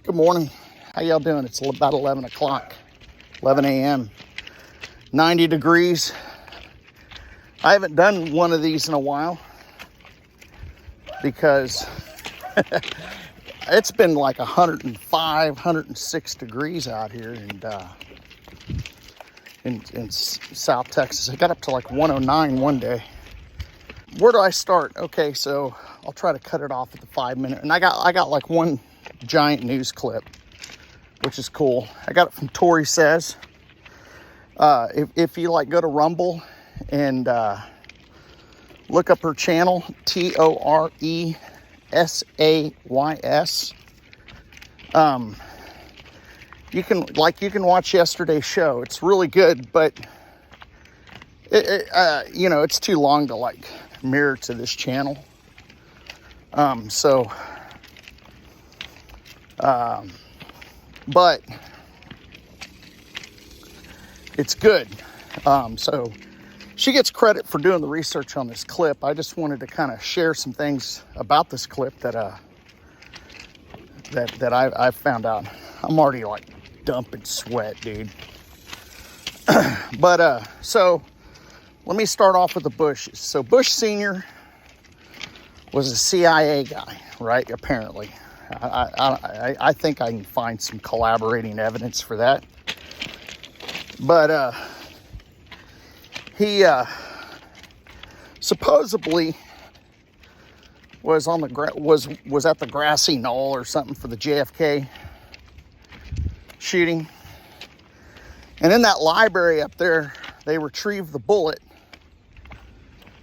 Good morning. How y'all doing? It's about 11 o'clock, 11 a.m., 90 degrees. I haven't done one of these in a while because it's been like 105, 106 degrees out here in South Texas. I got up to like 109 one day. Where do I start? Okay, so I'll try to cut it off at the 5-minute. And I got like one giant news clip, which is cool. I got it from Tori Says. If you like, go to Rumble and look up her channel, TORESAYS. You can watch yesterday's show. It's really good, but it's too long to like mirror to this channel. But it's good. So she gets credit for doing the research on this clip. I just wanted to kind of share some things about this clip that I've found out. I'm already like dumping sweat, dude. But so let me start off with the Bushes. So Bush Sr. was a CIA guy, right? Apparently. I think I can find some collaborating evidence for that. But he supposedly was on was at the grassy knoll or something for the JFK shooting. And in that library up there, they retrieved the bullet.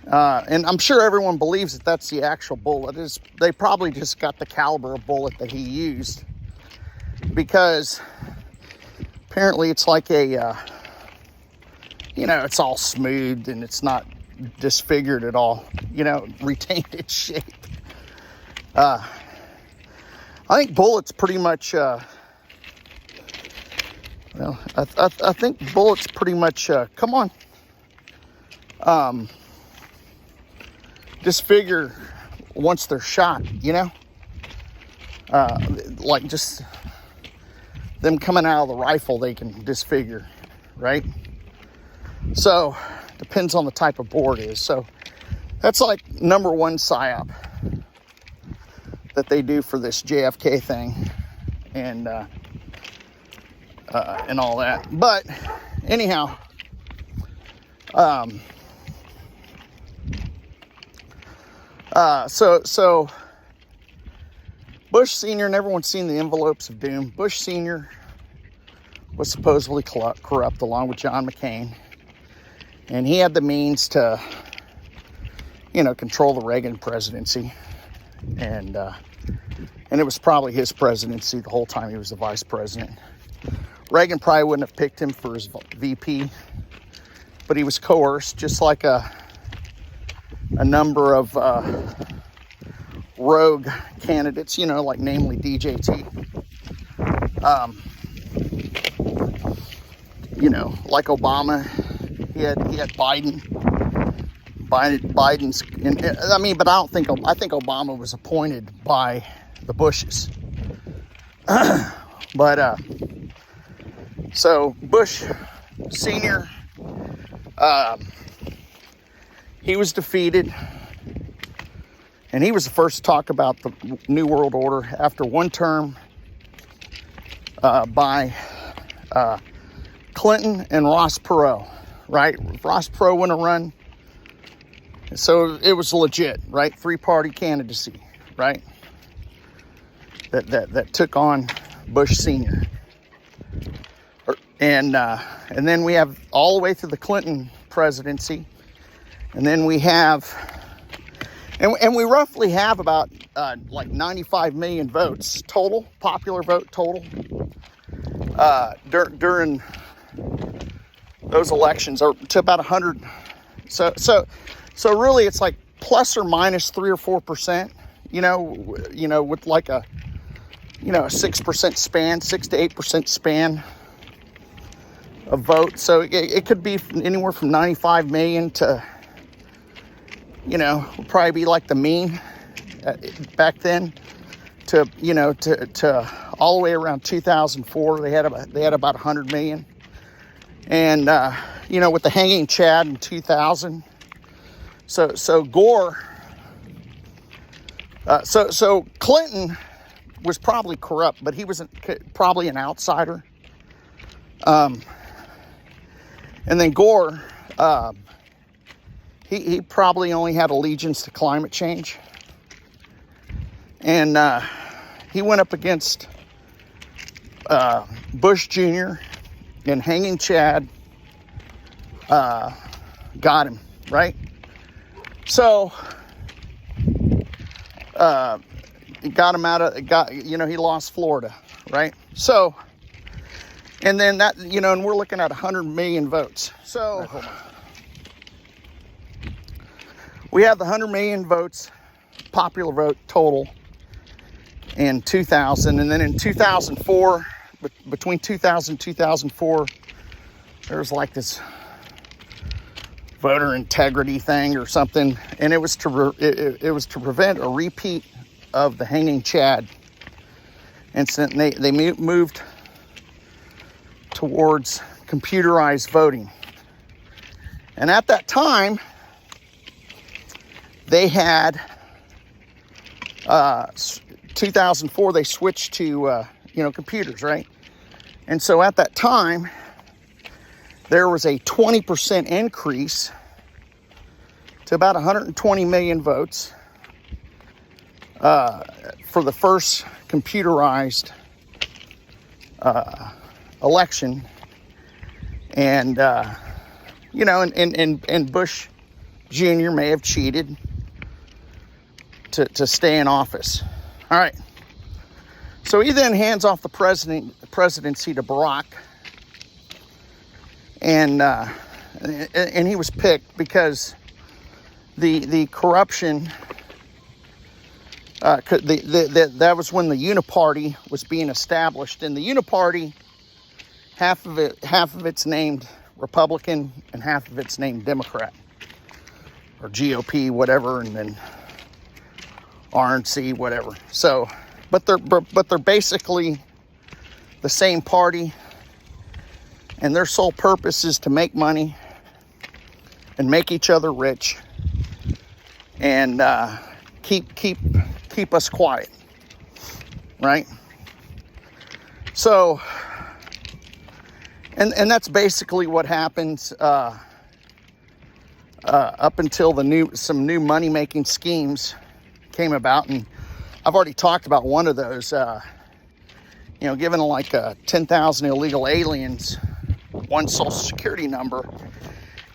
And I'm sure everyone believes that that's the actual bullet. They probably just got the caliber of bullet that he used, because apparently it's like it's all smooth and it's not disfigured at all, retained its shape. I think bullets pretty much, I think bullets pretty much, disfigure once they're shot, like just them coming out of the rifle, they can disfigure, right? So depends on the type of bore it is. So that's like number one psyop that they do for this JFK thing and all that. But anyhow, so Bush Sr., and everyone's seen the envelopes of doom. Bush Sr. was supposedly corrupt along with John McCain. And he had the means to, control the Reagan presidency. And it was probably his presidency the whole time he was the vice president. Reagan probably wouldn't have picked him for his VP, but he was coerced, just like a number of rogue candidates, like namely DJT. Like Obama, he had Biden's, but I think Obama was appointed by the Bushes. But so Bush Sr., he was defeated, and he was the first to talk about the New World Order after one term by Clinton and Ross Perot, right? Ross Perot went to run, so it was legit, right? Three-party candidacy, right? That took on Bush Sr. And then we have all the way through the Clinton presidency. And then we have, and we roughly have about like 95 million votes total, popular vote total, during those elections, or to about 100. So really it's like plus or minus 3 or 4%, with like a 6% span, 6 to 8% span of votes. So it could be anywhere from 95 million to, would probably be like the mean back then, to all the way around 2004. They had about 100 million. And with the hanging Chad in 2000. So Gore. So Clinton was probably corrupt, but he was probably an outsider. And then Gore, he probably only had allegiance to climate change. And he went up against Bush Jr. and hanging Chad got him, right? So it got him out of, he lost Florida, right? So, and then that, and we're looking at 100 million votes. So we have the 100 million votes, popular vote total in 2000. And then in 2004, between 2000 and 2004, there was like this voter integrity thing or something, and it was to prevent a repeat of the hanging Chad incident. They moved towards computerized voting, and at that time they had 2004 they switched to computers, right? And so at that time there was a 20% increase to about 120 million votes for the first computerized election. And, and Bush Jr. may have cheated to stay in office. All right. So he then hands off the presidency to Barack. And he was picked because the corruption, that was when the Uniparty was being established. And the Uniparty, half of it's named Republican and half of it's named Democrat or GOP, whatever, and then RNC, whatever. So, but they're basically the same party. And their sole purpose is to make money and make each other rich and keep us quiet, right? So, and that's basically what happens up until some new money making schemes came about, and I've already talked about one of those. Given like 10,000 illegal aliens one social security number,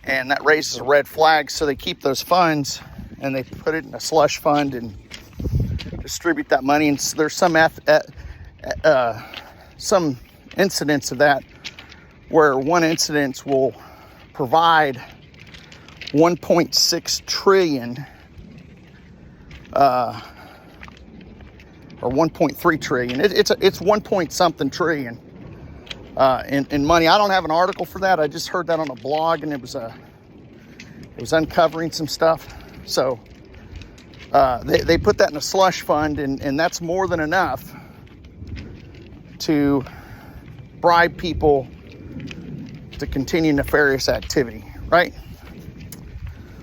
and that raises a red flag, so they keep those funds and they put it in a slush fund and distribute that money. And there's some incidents of that where one incident will provide 1.6 trillion or 1.3 trillion. It's 1 point something trillion in money. I don't have an article for that. I just heard that on a blog, and it was uncovering some stuff. So they put that in a slush fund, and that's more than enough to bribe people to continue nefarious activity, right?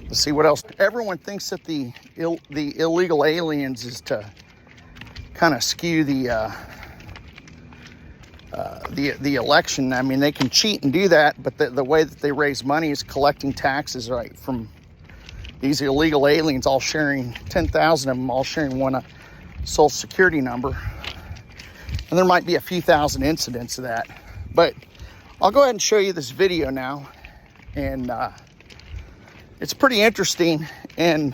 Let's see what else. Everyone thinks that the illegal aliens is to kind of skew the election. I mean, they can cheat and do that, but the way that they raise money is collecting taxes, right, from these illegal aliens, all sharing 10,000 of them, all sharing one social security number. And there might be a few thousand incidents of that, but I'll go ahead and show you this video now, and it's pretty interesting. And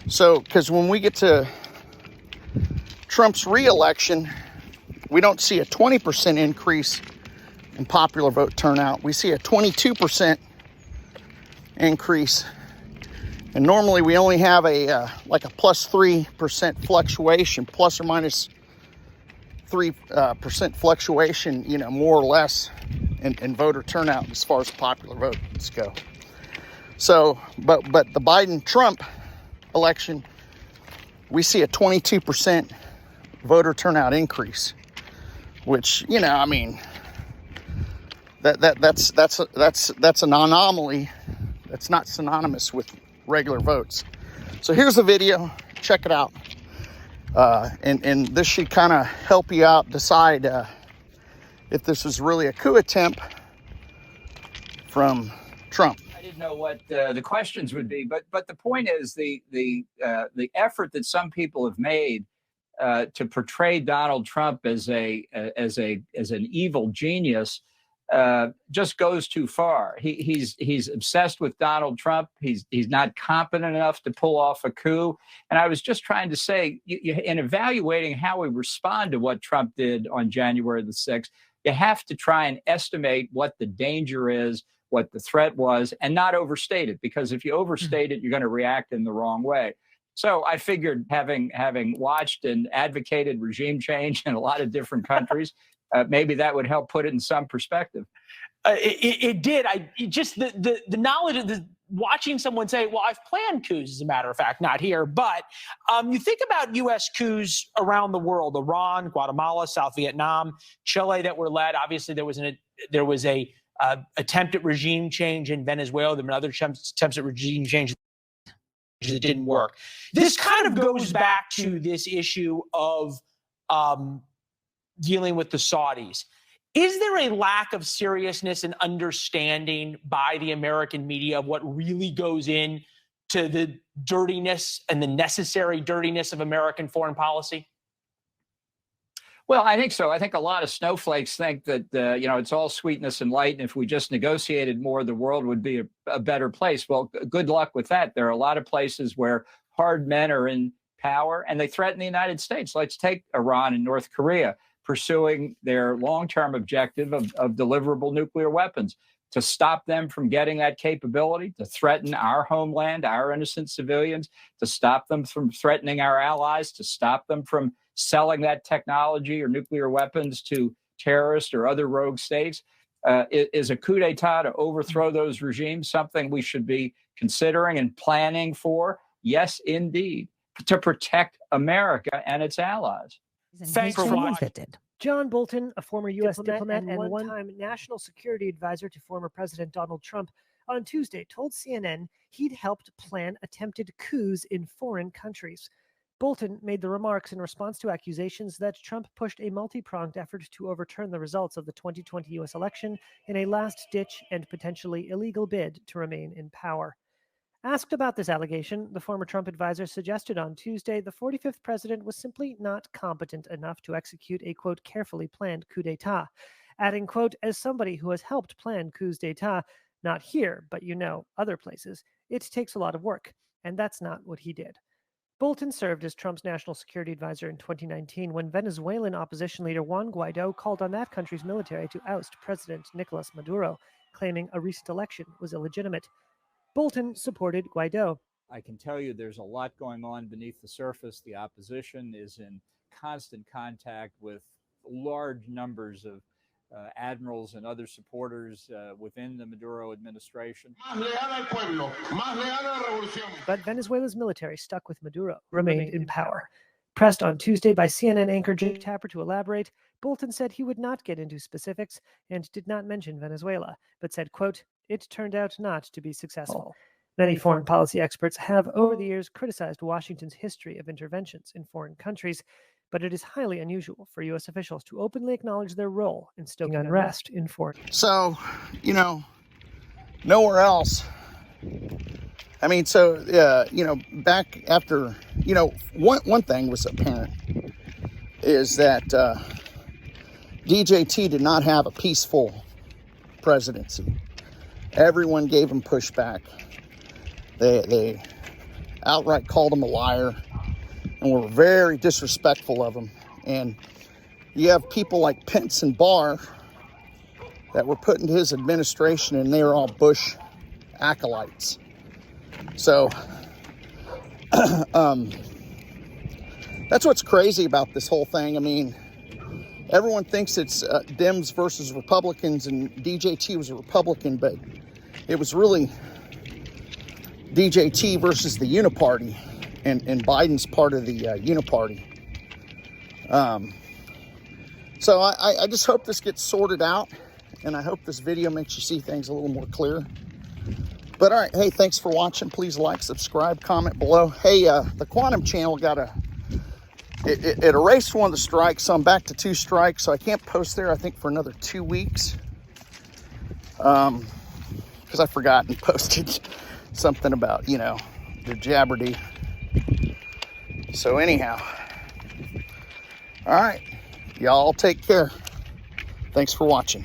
so, because when we get to Trump's re-election, we don't see a 20% increase in popular vote turnout. We see a 22% increase. And normally we only have a plus 3% fluctuation, plus or minus 3% fluctuation, more or less in voter turnout as far as popular votes go. So, but the Biden-Trump election, we see a 22% voter turnout increase. which, you know, I mean, that's an anomaly. That's not synonymous with regular votes. So here's the video. Check it out. And this should kind of help you out decide if this was really a coup attempt from Trump. I didn't know what the questions would be, but the point is the effort that some people have made to portray Donald Trump as an evil genius just goes too far. He's obsessed with Donald Trump. He's not competent enough to pull off a coup. And I was just trying to say, in evaluating how we respond to what Trump did on January the 6th, you have to try and estimate what the danger is, what the threat was, and not overstate it. Because if you overstate it, you're going to react in the wrong way. So I figured, having watched and advocated regime change in a lot of different countries, maybe that would help put it in some perspective. It did. The knowledge of watching someone say, well, I've planned coups, as a matter of fact, not here, but you think about U.S. coups around the world: Iran, Guatemala, South Vietnam, Chile, that were led. Obviously, there was a attempt at regime change in Venezuela. There were other attempts at regime change that didn't work. This kind of goes back to this issue of dealing with the Saudis. Is there a lack of seriousness and understanding by the American media of what really goes in to the dirtiness and the necessary dirtiness of American foreign policy? Well, I think so. I think a lot of snowflakes think that, it's all sweetness and light. And if we just negotiated more, the world would be a better place. Well, good luck with that. There are a lot of places where hard men are in power and they threaten the United States. Let's take Iran and North Korea pursuing their long-term objective of deliverable nuclear weapons. To stop them from getting that capability, to threaten our homeland, our innocent civilians, to stop them from threatening our allies, to stop them from selling that technology or nuclear weapons to terrorists or other rogue states. Is a coup d'etat to overthrow those regimes something we should be considering and planning for? Yes, indeed, to protect America and its allies. Thanks for watching. John Bolton, a former U.S. diplomat and one-time national security advisor to former President Donald Trump, on Tuesday told CNN he'd helped plan attempted coups in foreign countries. Bolton made the remarks in response to accusations that Trump pushed a multi-pronged effort to overturn the results of the 2020 U.S. election in a last-ditch and potentially illegal bid to remain in power. Asked about this allegation, the former Trump advisor suggested on Tuesday the 45th president was simply not competent enough to execute a, quote, carefully planned coup d'etat, adding, quote, as somebody who has helped plan coups d'etat, not here, but other places, it takes a lot of work, and that's not what he did. Bolton served as Trump's national security advisor in 2019 when Venezuelan opposition leader Juan Guaido called on that country's military to oust President Nicolas Maduro, claiming a recent election was illegitimate. Bolton supported Guaido. I can tell you there's a lot going on beneath the surface. The opposition is in constant contact with large numbers of admirals and other supporters within the Maduro administration. But Venezuela's military stuck with Maduro, remained in power. Pressed on Tuesday by CNN anchor Jake Tapper to elaborate, Bolton said he would not get into specifics and did not mention Venezuela, but said, quote, it turned out not to be successful. Many foreign policy experts have over the years criticized Washington's history of interventions in foreign countries, but it is highly unusual for U.S. officials to openly acknowledge their role in stoking unrest in foreign. So, nowhere else. I mean, back after, one thing was apparent is that DJT did not have a peaceful presidency. Everyone gave him pushback. They outright called him a liar and were very disrespectful of him. And you have people like Pence and Barr that were put into his administration, and they were all Bush acolytes. So that's what's crazy about this whole thing. I mean, everyone thinks it's Dems versus Republicans, and DJT was a Republican, but it was really DJT versus the Uniparty, and Biden's part of the Uniparty. So I just hope this gets sorted out, and I hope this video makes you see things a little more clear. But all right, hey, thanks for watching. Please like, subscribe, comment below. Hey, the Quantum channel got it erased one of the strikes, so I'm back to 2 strikes, so I can't post there, I think, for another 2 weeks. Because I forgot and posted something about, you know, the Jabberdy. So anyhow, all right, y'all take care. Thanks for watching.